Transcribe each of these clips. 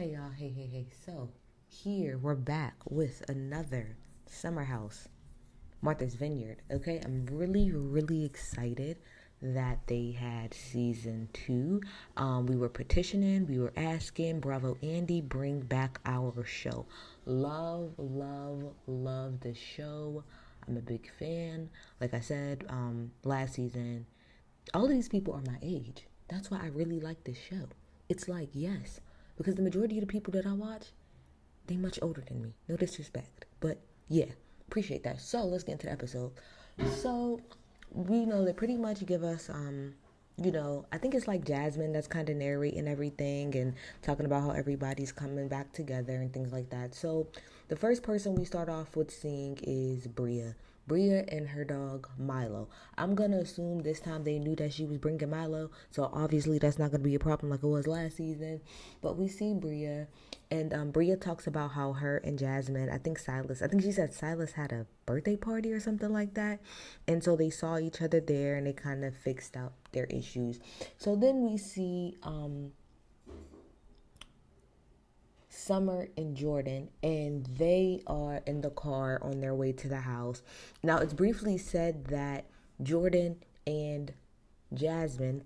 Hey y'all, hey. So, here we're back with another summer house, Martha's Vineyard. Okay, I'm really excited that they had season 2. We were petitioning, we were asking, Bravo Andy, bring back our show. Love the show. I'm a big fan. Like I said, last season, all of these people are my age. That's why I really like this show. It's like, yes, because the majority of the people that I watch, they much older than me. No disrespect. But yeah, appreciate that. So let's get into the episode. So we know they pretty much give us I think it's like Jasmine that's kind of narrating everything and talking about how everybody's coming back together and things like that. So the first person we start off with seeing is Bria. Bria and her dog Milo. I'm gonna assume this time they knew that she was bringing Milo, so obviously that's not gonna be a problem like it was last season. But we see Bria, and Bria talks about how her and Jasmine, I think she said Silas had a birthday party or something like that, and so they saw each other there and they kind of fixed out their issues. So then we see Summer and Jordan, and they are in the car on their way to the house. Now, it's briefly said that Jordan and Jasmine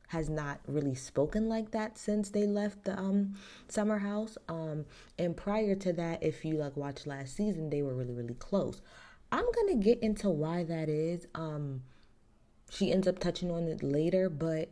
has not really spoken like that since they left the summer house. And prior to that, if you like watched last season, they were really close. I'm gonna get into why that is. She ends up touching on it later, but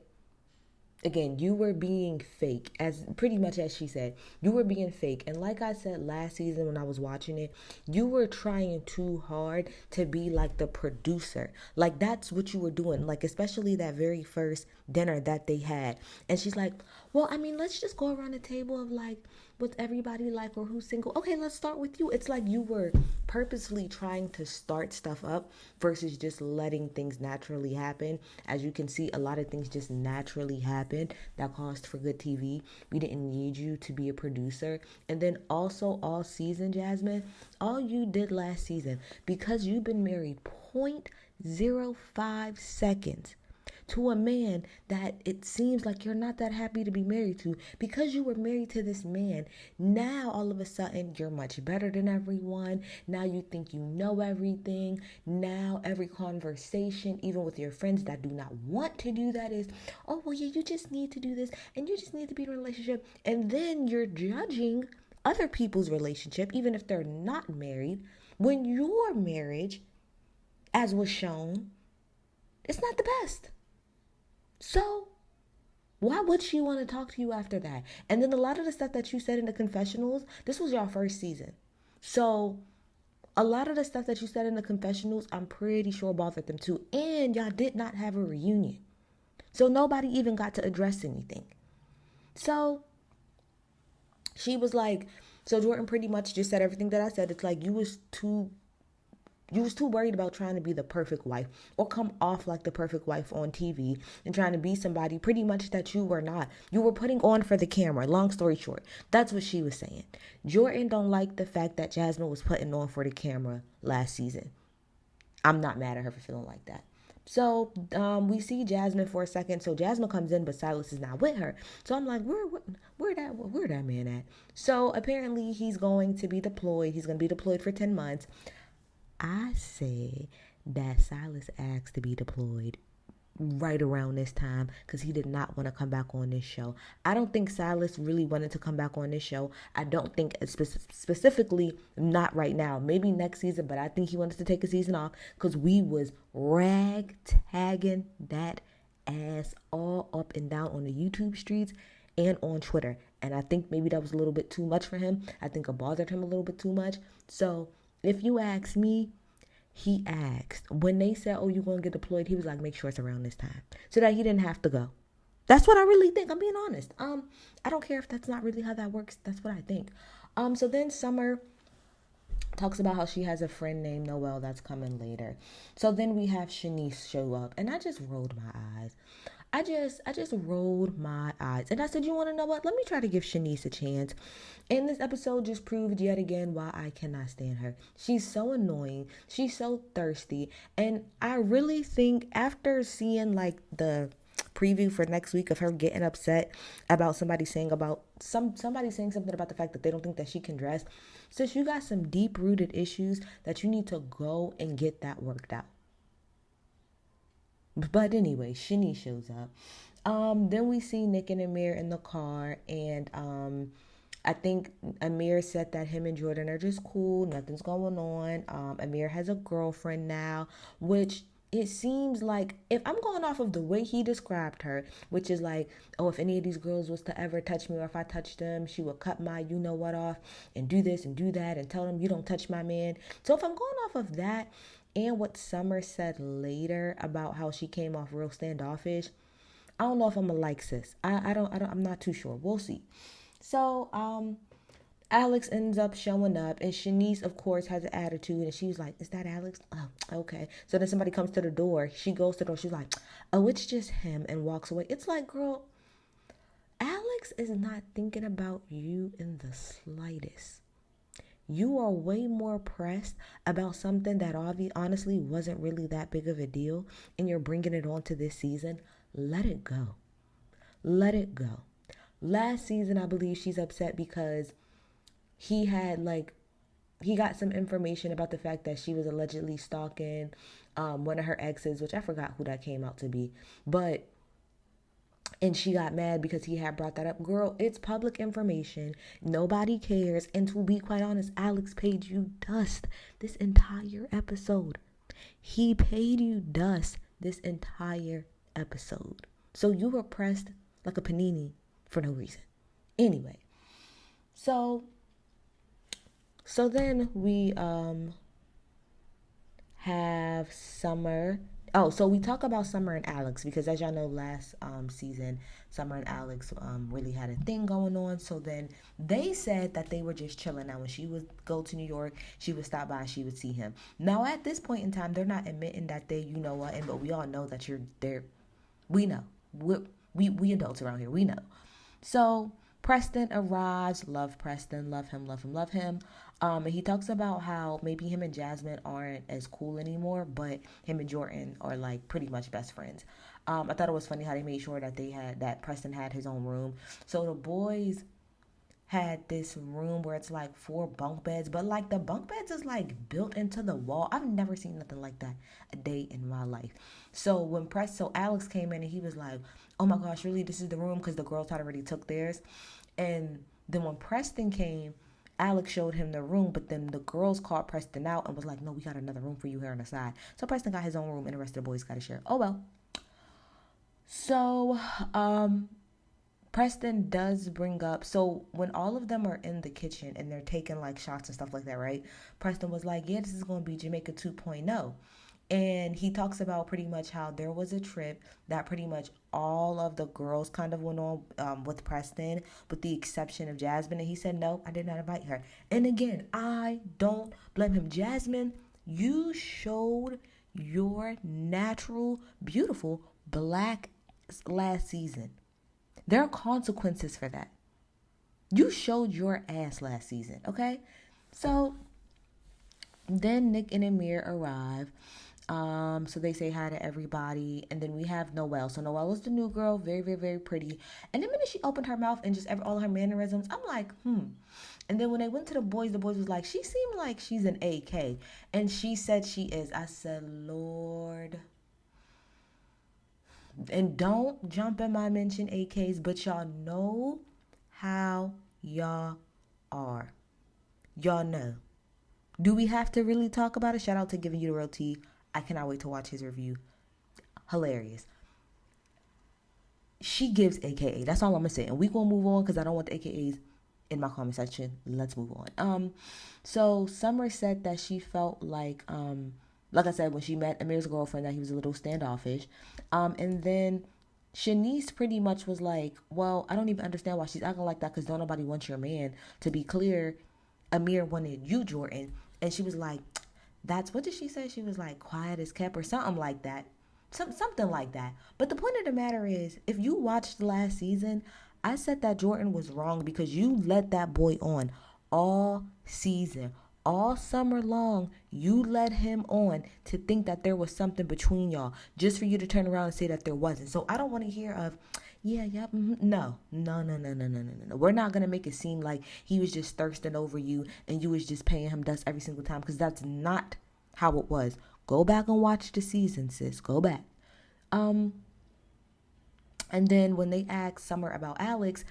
again, you were being fake, as pretty much as she said. You were being fake. And like I said last season when I was watching it, you were trying too hard to be like the producer. Like that's what you were doing. Like especially that very first dinner that they had. And she's like, well, I mean, let's just go around the table of like what's everybody like or who's single. Okay, let's start with you. It's like you were purposely trying to start stuff up versus just letting things naturally happen. As you can see, a lot of things just naturally happened that caused for good TV. We didn't need you to be a producer. And then also all season, Jasmine, all you did last season, because you've been married 0.05 seconds to a man that it seems like you're not that happy to be married to, because you were married to this man. Now all of a sudden you're much better than everyone. Now you think you know everything. Now every conversation, even with your friends that do not want to do that, is, oh well, yeah, you just need to do this and you just need to be in a relationship. And then you're judging other people's relationship even if they're not married, when your marriage, as was shown, it's not the best. So why would she want to talk to you after that? And then a lot of the stuff that you said in the confessionals, this was your first season. So a lot of the stuff that you said in the confessionals, I'm pretty sure bothered them too. And y'all did not have a reunion. So nobody even got to address anything. So she was like, so Jordan pretty much just said everything that I said. It's like you was too worried about trying to be the perfect wife or come off like the perfect wife on TV and trying to be somebody pretty much that you were not. You were putting on for the camera. Long story short, that's what she was saying. Jordan don't like the fact that Jasmine was putting on for the camera last season. I'm not mad at her for feeling like that. So we see Jasmine for a second. So Jasmine comes in, but Silas is not with her. So I'm like, where that man at? So apparently he's going to be deployed. He's going to be deployed for 10 months. I said that Silas asked to be deployed right around this time because he did not want to come back on this show. I don't think Silas really wanted to come back on this show. I don't think specifically, not right now, maybe next season, but I think he wanted to take a season off because we was rag tagging that ass all up and down on the YouTube streets and on Twitter. And I think maybe that was a little bit too much for him. I think it bothered him a little bit too much. So if you ask me, he asked. When they said, oh, you're going to get deployed, he was like, make sure it's around this time so that he didn't have to go. That's what I really think. I'm being honest. I don't care if that's not really how that works. That's what I think. So then Summer talks about how she has a friend named Noelle that's coming later. So then we have Shanice show up, and I just rolled my eyes. I just rolled my eyes. And I said, you want to know what? Let me try to give Shanice a chance. And this episode just proved yet again why I cannot stand her. She's so annoying. She's so thirsty. And I really think after seeing like the preview for next week of her getting upset about somebody saying something about the fact that they don't think that she can dress. Sis, you got some deep rooted issues that you need to go and get that worked out. But anyway, Shani shows up. Then we see Nick and Amir in the car, and I think Amir said that him and Jordan are just cool, nothing's going on. Amir has a girlfriend now, which it seems like, if I'm going off of the way he described her, which is like, oh, if any of these girls was to ever touch me, or if I touched them, she would cut my you know what off and do this and do that and tell them you don't touch my man. So if I'm going off of that and what Summer said later about how she came off real standoffish, I don't know if I'm gonna like sis. I'm not too sure. We'll see. So, Alex ends up showing up, and Shanice, of course, has an attitude, and she's like, is that Alex? Oh, okay. So then somebody comes to the door. She goes to the door. She's like, oh, it's just him, and walks away. It's like, girl, Alex is not thinking about you in the slightest. You are way more pressed about something that honestly wasn't really that big of a deal, and you're bringing it on to this season. Let it go. Let it go. Last season, I believe she's upset because he got some information about the fact that she was allegedly stalking one of her exes, which I forgot who that came out to be. And she got mad because he had brought that up. Girl, it's public information. Nobody cares. And to be quite honest, Alex paid you dust this entire episode. He paid you dust this entire episode. So you were pressed like a panini for no reason. Anyway, so then we have Summer. Oh, so we talk about Summer and Alex because, as y'all know, last season, Summer and Alex really had a thing going on. So then they said that they were just chilling. Now, when she would go to New York, she would stop by and she would see him. Now, at this point in time, they're not admitting that they, you know what, but we all know that you're there. We know. We adults around here. We know. So Preston arrives. Love Preston. Love him, love him, love him. And he talks about how maybe him and Jasmine aren't as cool anymore, but him and Jordan are like pretty much best friends. I thought it was funny how they made sure that Preston had his own room. So the boys had this room where it's like 4 bunk beds, but like the bunk beds is like built into the wall. I've never seen nothing like that a day in my life. So Alex came in and he was like, oh my gosh, really, this is the room? Because the girls had already took theirs. And then when Preston came, Alex showed him the room, but then the girls called Preston out and was like, no, we got another room for you here on the side. So Preston got his own room and the rest of the boys got to share. Oh, well. So, Preston does bring up, so when all of them are in the kitchen and they're taking like shots and stuff like that, right? Preston was like, yeah, this is going to be Jamaica 2.0. And he talks about pretty much how there was a trip that pretty much all of the girls kind of went on with Preston, with the exception of Jasmine. And he said, no, I did not invite her. And again, I don't blame him. Jasmine, you showed your natural, beautiful black last season. There are consequences for that. You showed your ass last season, okay? So then Nick and Amir arrive. So they say hi to everybody, and then we have Noelle. So Noelle is the new girl, very, very, very pretty. And the minute she opened her mouth and just all her mannerisms, I'm like, And then when they went to the boys was like, she seemed like she's an AK, and she said she is. I said, Lord. And don't jump in my mention AKs, but y'all know how y'all are. Y'all know. Do we have to really talk about it? Shout out to Giving You the Real Tea. I cannot wait to watch his review. Hilarious. She gives AKA. That's all I'm going to say. And we going to move on because I don't want the AKAs in my comment section. Let's move on. So Summer said that she felt like I said, when she met Amir's girlfriend, that he was a little standoffish. And then Shanice pretty much was like, well, I don't even understand why she's acting like that because don't nobody want your man. To be clear, Amir wanted you, Jordan. And she was like, what did she say? She was like, quiet as kept or something like that. Something like that. But the point of the matter is, if you watched last season, I said that Jordan was wrong because you let that boy on all season. All summer long, you led him on to think that there was something between y'all, just for you to turn around and say that there wasn't. So I don't want to hear of, yeah, yep, no, no, no, no, no, no, no, no. We're not gonna make it seem like he was just thirsting over you and you was just paying him dust every single time, because that's not how it was. Go back and watch the season, sis. Go back. Um, and then when they asked Summer about Alex,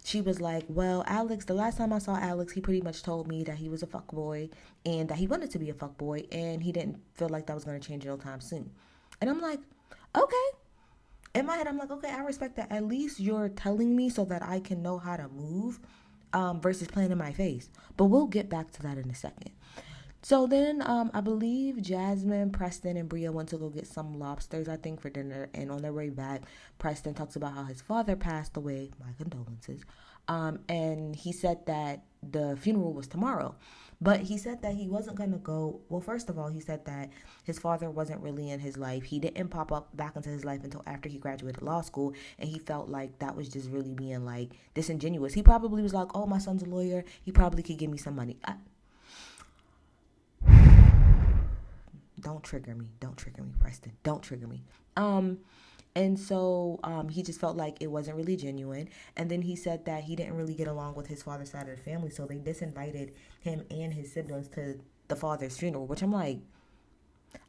she was like, well, Alex, the last time I saw Alex, he pretty much told me that he was a fuckboy and that he wanted to be a fuckboy and he didn't feel like that was going to change no time soon. And I'm like, okay. In my head, I'm like, okay, I respect that. At least you're telling me so that I can know how to move, versus playing in my face. But we'll get back to that in a second. So then I believe Jasmine, Preston, and Bria went to go get some lobsters, I think, for dinner. And on their way back, Preston talks about how his father passed away. My condolences. And he said that the funeral was tomorrow. But he said that he wasn't going to go. Well, first of all, he said that his father wasn't really in his life. He didn't pop up back into his life until after he graduated law school. And he felt like that was just really being like disingenuous. He probably was like, oh, my son's a lawyer. He probably could give me some money. Don't trigger me, Preston. Don't trigger me. And so he just felt like it wasn't really genuine. And then he said that he didn't really get along with his father's side of the family, so they disinvited him and his siblings to the father's funeral, which I'm like,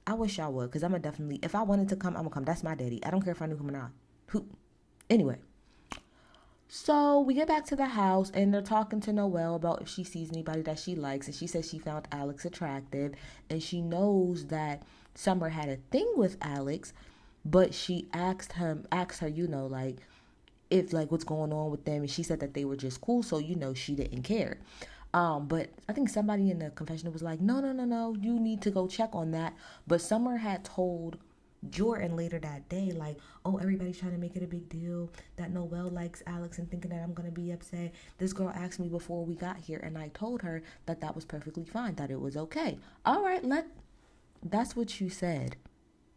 I wish I would, because I'm going to definitely, if I wanted to come, I'm going to come. That's my daddy. I don't care if I knew him or not. Anyway. So we get back to the house and they're talking to Noelle about if she sees anybody that she likes. And she says she found Alex attractive and she knows that Summer had a thing with Alex, but she asked her, like, if like what's going on with them. And she said that they were just cool. So, she didn't care. But I think somebody in the confessional was like, no, you need to go check on that. But Summer had told Jordan later that day, like, oh, everybody's trying to make it a big deal that Noelle likes Alex and thinking that I'm going to be upset. This girl asked me before we got here and I told her that that was perfectly fine, that it was okay. All right, that's what you said.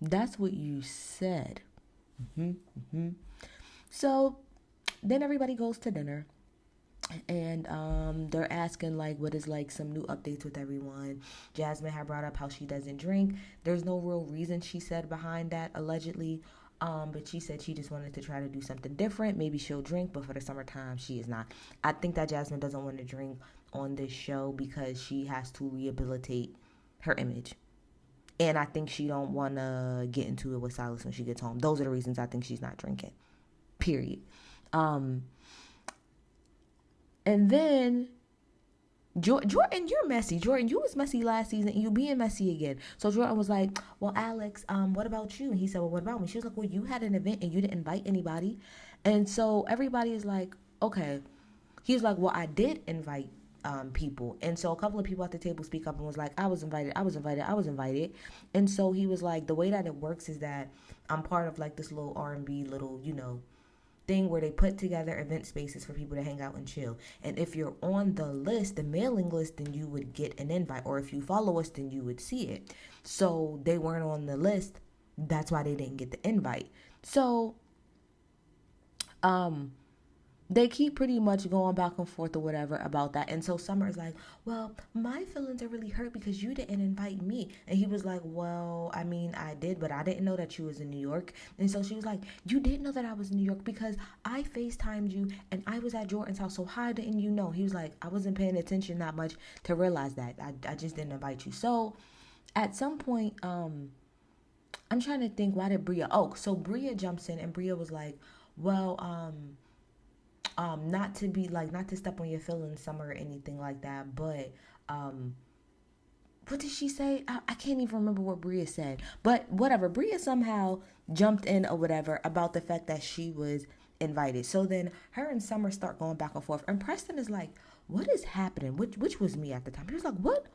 That's what you said. So then everybody goes to dinner. And they're asking like what is like some new updates with everyone. Jasmine had brought up how she doesn't drink. There's no real reason, she said, behind that, allegedly. But she said she just wanted to try to do something different. Maybe she'll drink, but for the summertime she is not. I think that Jasmine doesn't want to drink on this show because she has to rehabilitate her image. And I think she don't want to get into it with Silas when she gets home. Those are the reasons I think she's not drinking. Period. And then, Jordan, you're messy. Jordan, you was messy last season, and you being messy again. So Jordan was like, well, Alex, what about you? And he said, well, what about me? She was like, well, you had an event, and you didn't invite anybody. And so everybody is like, okay. He's like, well, I did invite people. And so a couple of people at the table speak up and was like, I was invited. And so he was like, the way that it works is that I'm part of, like, this little R&B little, thing where they put together event spaces for people to hang out and chill. And if you're on the list, the mailing list, then you would get an invite. Or if you follow us, then you would see it. So they weren't on the list. That's why they didn't get the invite. So they keep pretty much going back and forth or whatever about that. And so Summer is like, well, my feelings are really hurt because you didn't invite me. And he was like, well, I mean, I did, but I didn't know that you was in New York. And so she was like, you didn't know that I was in New York because I FaceTimed you and I was at Jordan's house. So how didn't you know? He was like, I wasn't paying attention that much to realize that. I just didn't invite you. So at some point, I'm trying to think, why did Bria? Oh, so Bria jumps in and Bria was like, well, not to step on your feelings, Summer, or anything like that, but what did she say? I can't even remember what Bria said, but whatever. Bria somehow jumped in or whatever about the fact that she was invited. So then her and Summer start going back and forth, and Preston is like, what is happening? Which was me at the time. He was like, what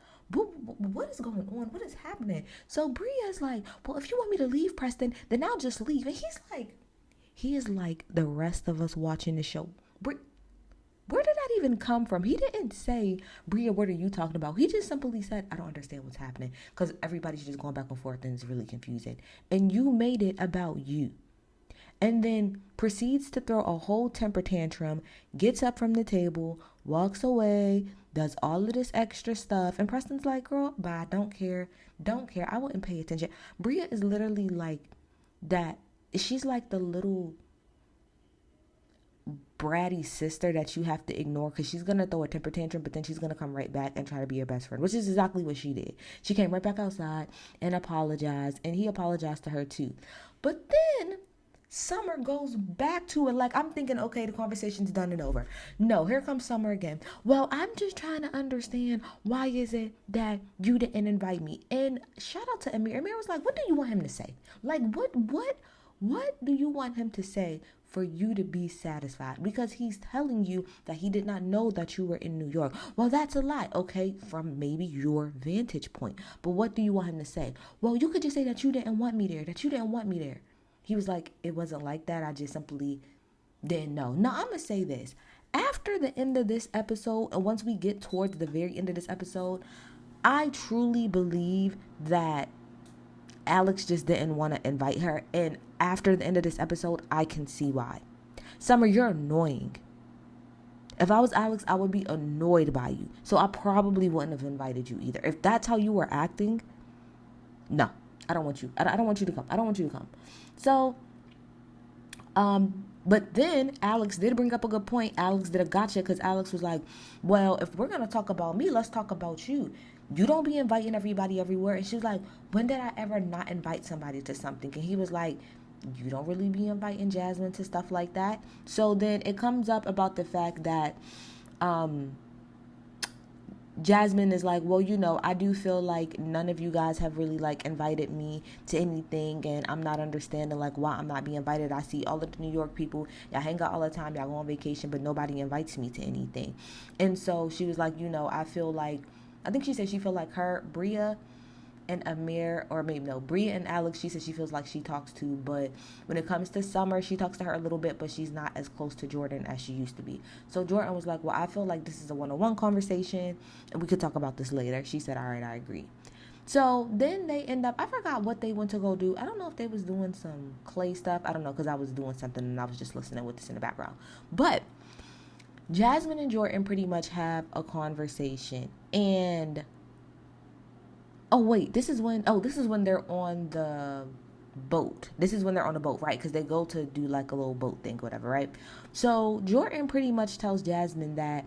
is going on? What is happening? So Bria's like, well, if you want me to leave, Preston, then I'll just leave. And he is like the rest of us watching the show. Where did that even come from? He didn't say, Bria, what are you talking about? He just simply said, I don't understand what's happening, because everybody's just going back and forth and it's really confusing. And you made it about you. And then proceeds to throw a whole temper tantrum, gets up from the table, walks away, does all of this extra stuff. And Preston's like, girl, bye, don't care. Don't care. I wouldn't pay attention. Bria is literally like that. She's like the little bratty sister that you have to ignore because she's going to throw a temper tantrum, but then she's going to come right back and try to be your best friend, which is exactly what she did. She came right back outside and apologized, and he apologized to her too. But then Summer goes back to it like, I'm thinking, okay, the conversation's done and over. No, here comes Summer again. Well, I'm just trying to understand, why is it that you didn't invite me? And shout out to Amir. Amir was like, what do you want him to say? Like, what do you want him to say for you to be satisfied? Because he's telling you that he did not know that you were in New York. Well, that's a lie, okay, from maybe your vantage point. But what do you want him to say? Well, you could just say that you didn't want me there, He was like, it wasn't like that. I just simply didn't know. Now, I'm going to say this. After the end of this episode, and once we get towards the very end of this episode, I truly believe that Alex just didn't want to invite her. And after the end of this episode, I can see why. Summer, you're annoying. If I was Alex, I would be annoyed by you. So I probably wouldn't have invited you either. If that's how you were acting, no, I don't want you. I don't want you to come. I don't want you to come. So, but then Alex did bring up a good point. Alex did a gotcha because Alex was like, well, if we're going to talk about me, let's talk about you. You don't be inviting everybody everywhere. And she was like, when did I ever not invite somebody to something? And he was like, you don't really be inviting Jasmine to stuff like that. So then it comes up about the fact that Jasmine is like, well, I do feel like none of you guys have really like invited me to anything, and I'm not understanding like why I'm not being invited. I see all of the New York people, y'all hang out all the time, y'all go on vacation, but nobody invites me to anything. And so she was like, I feel like, I think she said she felt like her, Bria and Amir, or maybe no, Bria and Alex, she said she feels like she talks to, but when it comes to Summer, she talks to her a little bit, but she's not as close to Jordan as she used to be. So Jordan was like, well, I feel like this is a one-on-one conversation, and we could talk about this later. She said, all right, I agree. So then they end up, I forgot what they went to go do. I don't know if they was doing some clay stuff. I don't know, because I was doing something and I was just listening with this in the background. But Jasmine and Jordan pretty much have a conversation, and this is when they're on the boat. This is when they're on the boat, right? Because they go to do like a little boat thing, whatever, right? So Jordan pretty much tells Jasmine that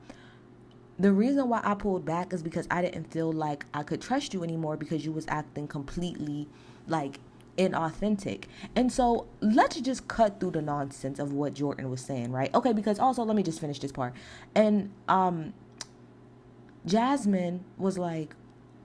the reason why I pulled back is because I didn't feel like I could trust you anymore because you was acting completely like inauthentic. And so let's just cut through the nonsense of what Jordan was saying, right? Okay, because also let me just finish this part. And Jasmine was like,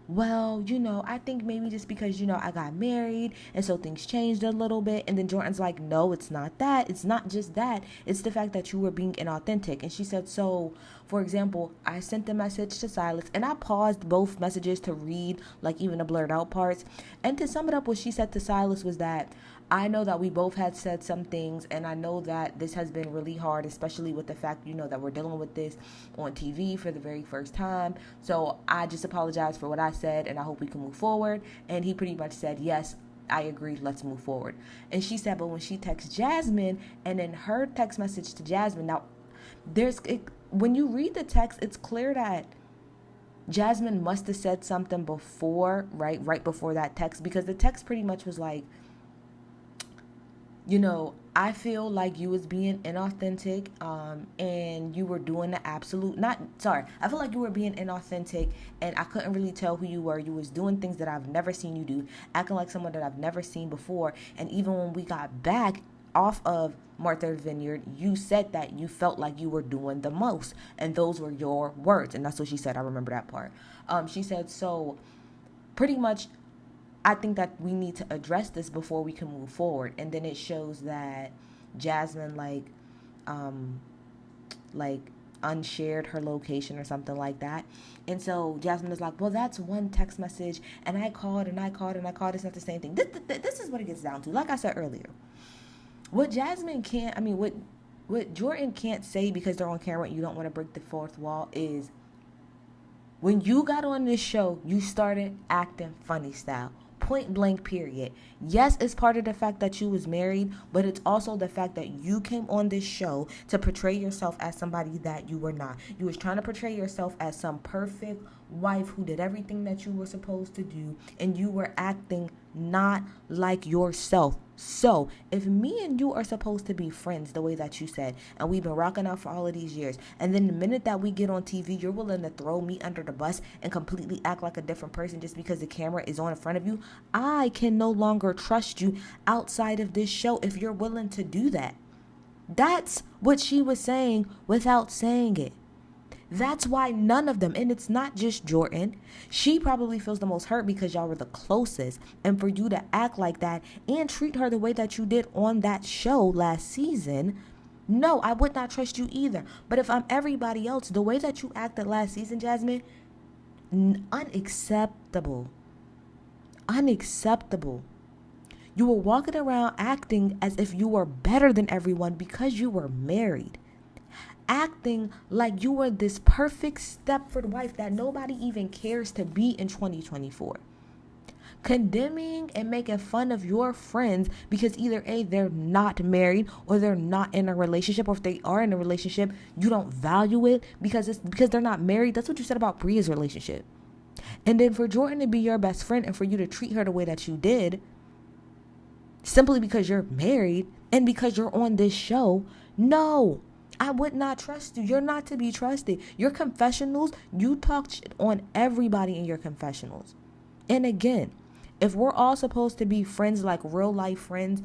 well, I think maybe just because, I got married and so things changed a little bit. And then Jordan's like, no, it's not that. It's not just that. It's the fact that you were being inauthentic. And she said, so, for example, I sent the message to Silas and I paused both messages to read, like even the blurred out parts. And to sum it up, what she said to Silas was that, I know that we both had said some things, and I know that this has been really hard, especially with the fact, that we're dealing with this on TV for the very first time. So I just apologize for what I said, and I hope we can move forward. And he pretty much said, yes, I agree, let's move forward. And she said, but when she texts Jasmine, and in her text message to Jasmine, now, when you read the text, it's clear that Jasmine must have said something before, right before that text, because the text pretty much was like, I feel like you was being inauthentic, and you were doing the absolute, I feel like you were being inauthentic, and I couldn't really tell who you were. You was doing things that I've never seen you do, acting like someone that I've never seen before. And even when we got back off of Martha's Vineyard, you said that you felt like you were doing the most, and those were your words. And that's what she said. I remember that part. She said, so pretty much, I think that we need to address this before we can move forward. And then it shows that Jasmine unshared her location or something like that. And so Jasmine is like, well, that's one text message, and I called and I called and I called. It's not the same thing. This is what it gets down to. Like I said earlier, what Jordan can't say because they're on camera and you don't want to break the fourth wall is, when you got on this show, you started acting funny style. Point blank, period. Yes, it's part of the fact that you was married, but it's also the fact that you came on this show to portray yourself as somebody that you were not. You was trying to portray yourself as some perfect wife who did everything that you were supposed to do, and you were acting not like yourself. So, if me and you are supposed to be friends the way that you said, and we've been rocking out for all of these years, and then the minute that we get on TV, you're willing to throw me under the bus and completely act like a different person just because the camera is on in front of you, I can no longer trust you outside of this show if you're willing to do that. That's what she was saying without saying it. That's why none of them, and it's not just Jordan, she probably feels the most hurt because y'all were the closest. And for you to act like that and treat her the way that you did on that show last season, no, I would not trust you either. But if I'm everybody else, the way that you acted last season, Jasmine, unacceptable. Unacceptable. You were walking around acting as if you were better than everyone because you were married. Acting like you were this perfect Stepford wife that nobody even cares to be in 2024. Condemning and making fun of your friends because either A, they're not married or they're not in a relationship, or if they are in a relationship, you don't value it because they're not married. That's what you said about Bria's relationship. And then for Jordan to be your best friend and for you to treat her the way that you did, simply because you're married and because you're on this show, no. I would not trust you. You're not to be trusted. Your confessionals, you talk shit on everybody in your confessionals. And again, if we're all supposed to be friends, like real life friends,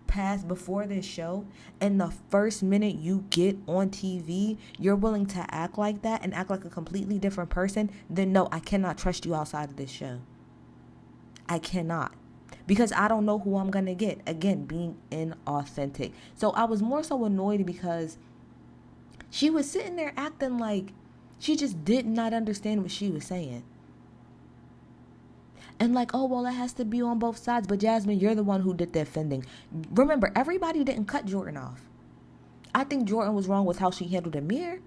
past before this show, and the first minute you get on TV, you're willing to act like that and act like a completely different person, then no, I cannot trust you outside of this show. I cannot. Because I don't know who I'm going to get. Again, being inauthentic. So I was more so annoyed because she was sitting there acting like she just did not understand what she was saying. And like, oh, well, it has to be on both sides. But Jasmine, you're the one who did the offending. Remember, everybody didn't cut Jordan off. I think Jordan was wrong with how she handled Amir.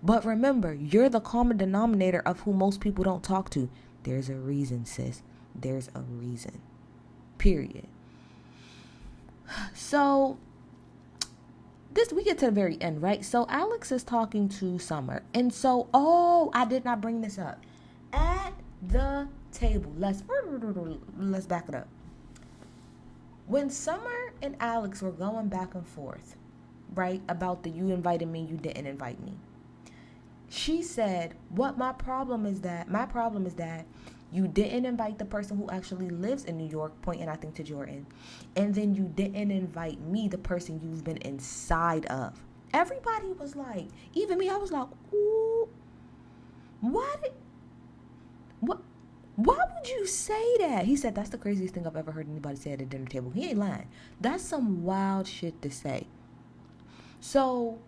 But remember, you're the common denominator of who most people don't talk to. There's a reason, sis. There's a reason. Period. So we get to the very end, right? So Alex is talking to Summer. And so, I did not bring this up. At the table, let's back it up. When Summer and Alex were going back and forth, right, about the you invited me, you didn't invite me, she said, my problem is that you didn't invite the person who actually lives in New York, pointing, I think, to Jordan. And then you didn't invite me, the person you've been inside of. Everybody was like, even me, I was like, ooh, why would you say that? He said, that's the craziest thing I've ever heard anybody say at a dinner table. He ain't lying. That's some wild shit to say. So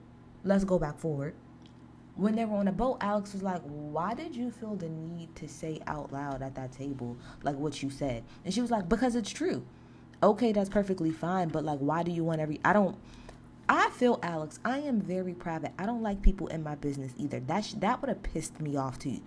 let's go back forward. When they were on a boat, Alex was like, why did you feel the need to say out loud at that table, like what you said? And she was like, because it's true. Okay, that's perfectly fine. But like, why do you want I feel, Alex, I am very private. I don't like people in my business either. That would have pissed me off too.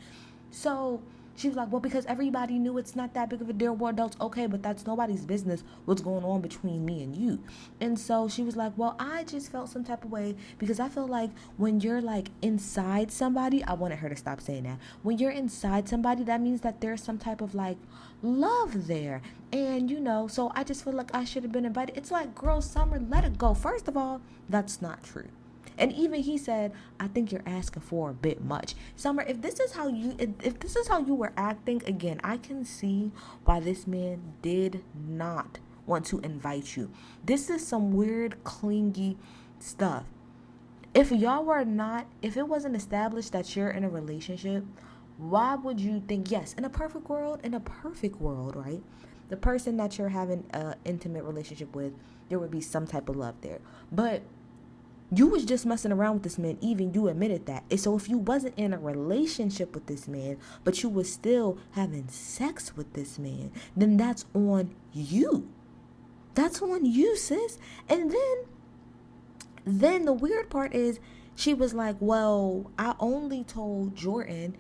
So she was like, well, because everybody knew it's not that big of a deal. We're adults. Okay, but that's nobody's business what's going on between me and you. And so she was like, well, I just felt some type of way because I feel like when you're like inside somebody, I wanted her to stop saying that. When you're inside somebody, that means that there's some type of like love there. And so I just feel like I should have been invited. It's like, girl, Summer, let it go. First of all, that's not true. And even he said, I think you're asking for a bit much. Summer, if this is how you were acting, again, I can see why this man did not want to invite you. This is some weird, clingy stuff. If it wasn't established that you're in a relationship, why would you think, yes, in a perfect world, right? The person that you're having an intimate relationship with, there would be some type of love there. But you was just messing around with this man, even you admitted that. And so if you wasn't in a relationship with this man, but you was still having sex with this man, then that's on you. That's on you, sis. And then the weird part is She was like, well, I only told Jordan,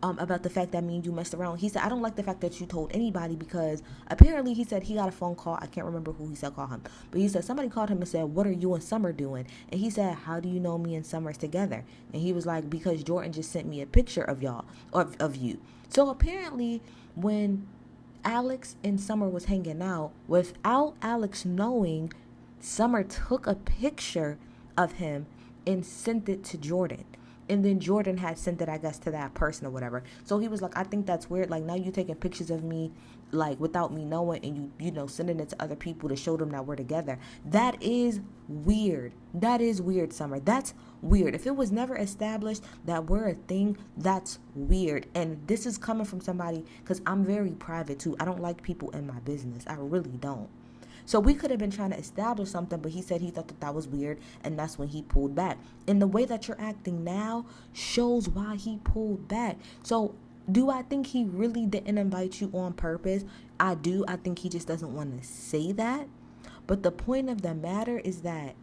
about the fact that me and you messed around. He said, I don't like the fact that you told anybody because apparently he said he got a phone call. I can't remember who he said called him. But he said somebody called him and said, what are you and Summer doing? And he said, how do you know me and Summer's together? And he was like, because Jordan just sent me a picture of y'all, of you. So apparently when Alex and Summer was hanging out, without Alex knowing, Summer took a picture of him and sent it to Jordan. And then Jordan had sent it, I guess, to that person or whatever. So he was like, I think that's weird. Like, now you taking pictures of me, like, without me knowing, and sending it to other people to show them that we're together. That is weird. That is weird, Summer. That's weird. If it was never established that we're a thing, that's weird. And this is coming from somebody, because I'm very private, too. I don't like people in my business. I really don't. So we could have been trying to establish something, but he said he thought that was weird, and that's when he pulled back. And the way that you're acting now shows why he pulled back. So do I think he really didn't invite you on purpose? I do. I think he just doesn't want to say that. But the point of the matter is that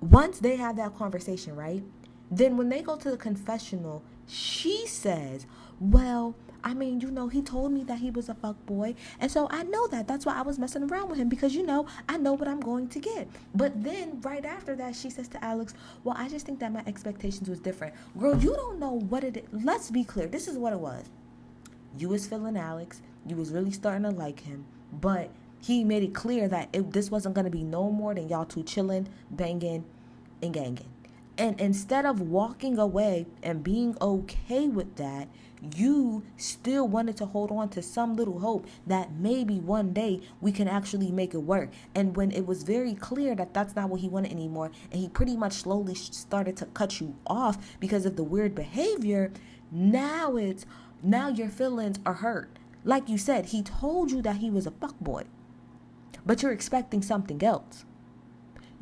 once they have that conversation, right, then when they go to the confessional, she says, well, I mean, he told me that he was a fuck boy. And so I know that. That's why I was messing around with him because, I know what I'm going to get. But then right after that, she says to Alex, well, I just think that my expectations was different. Girl, you don't know what it is. Let's be clear. This is what it was. You was feeling Alex. You was really starting to like him. But he made it clear that this wasn't going to be no more than y'all two chilling, banging, and ganging. And instead of walking away and being okay with that, you still wanted to hold on to some little hope that maybe one day we can actually make it work. And when it was very clear that that's not what he wanted anymore, and he pretty much slowly started to cut you off because of the weird behavior, now your feelings are hurt. Like you said, he told you that he was a fuckboy, but you're expecting something else.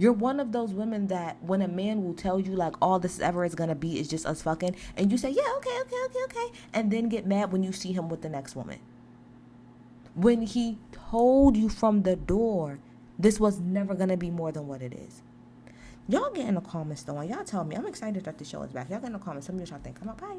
You're one of those women that when a man will tell you like all this ever is going to be is just us fucking, and you say, yeah, okay, and then get mad when you see him with the next woman. When he told you from the door, this was never going to be more than what it is. Y'all get in the comments though, and y'all tell me. I'm excited that the show is back. Y'all get in the comments. Tell me what y'all think. Come on, bye.